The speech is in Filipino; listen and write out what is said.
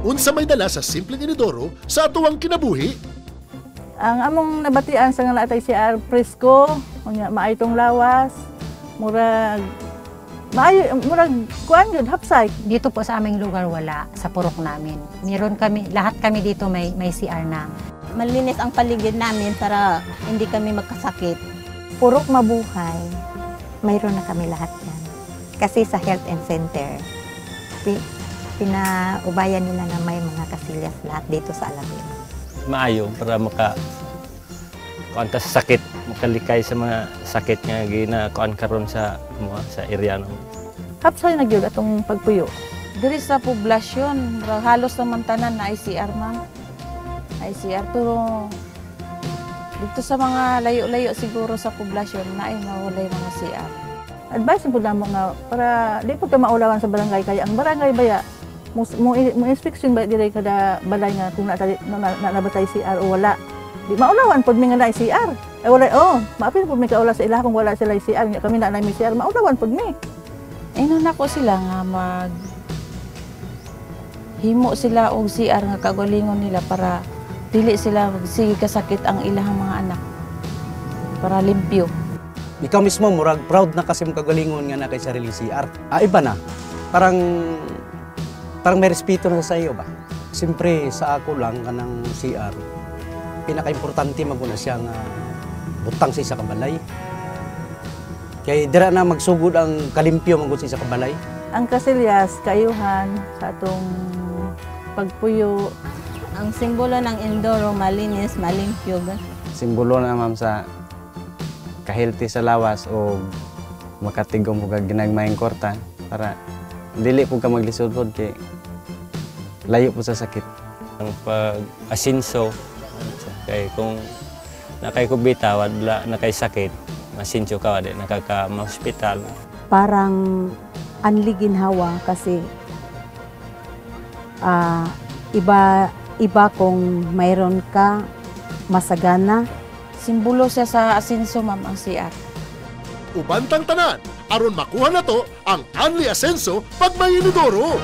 unsa may dala sa simpleng inidoro sa atuang kinabuhi. Ang among nabatian sa nga natay CR presko, unya maaytong lawas, murag kuan gyud hapsay. Dito po sa aming lugar wala, sa purok namin. Meron kami, lahat kami dito may CR na. Malinis ang paligid namin para hindi kami magkasakit. Purok mabuhay, mayroon na kami lahat yan. Kasi sa health and center, pinaubayan nila na may mga kasilyas lahat dito sa Alabim. Maayo para kuanta sa sakit, makalikay sa mga sakit nga ginakuan karon sa area no. Hapsay na gyud atong pagpuyo. Diri sa poblasyon, halos naman tanan na ICR ma'am. ICR pero dito sa mga layo-layo siguro sa poblasyon na ay mawalay mga CR. Advice po namo nga para di po ka maulawan sa barangay kaya ang barangay baya mo inspection ba dire kada balay nga kung nabatay CR o wala. Di maulawan pod mi nga na CR. Ay wala maapil pod mi kaula sa ila kung wala sila CR nya kami na may CR maulawan pod mi. Inon ako sila nga himo sila og CR nga kagalingon nila para dili sila sige kasakit ang ilahang mga anak. Para limpyo. Ikaw mismo murag proud na kasi mong kagalingon nga na kay sarili CR. Iba na. Parang may respeto na sa iyo ba? Siyempre sa ako lang kanang CR. Pinaka-importante maguna siya nga butang sa isa ka balay. Kaya dira na magsugod ang kalimpyo magud sa isa ka balay. Ang kasilyas kaayuhan sa atong pagpuyo. Ang simbolo ng Indoro, malinis, malimpyo. Simbolo na ma'am sa ka-healthy sa lawas o makatigom po ka ginagmayang korta para dili po ka maglisod po kay layo po sa sakit. Ang pag-asinso, kay kung nakaykubita, wala nakaysakit, masinso ka, wala nakaka-hospital. Parang anliginhawa kasi iba kung mayroon ka masagana. Simbolo siya sa asenso ma'am ang CR. Ubantang tanan, aron makuha na to ang Anli Asenso pag may inidoro.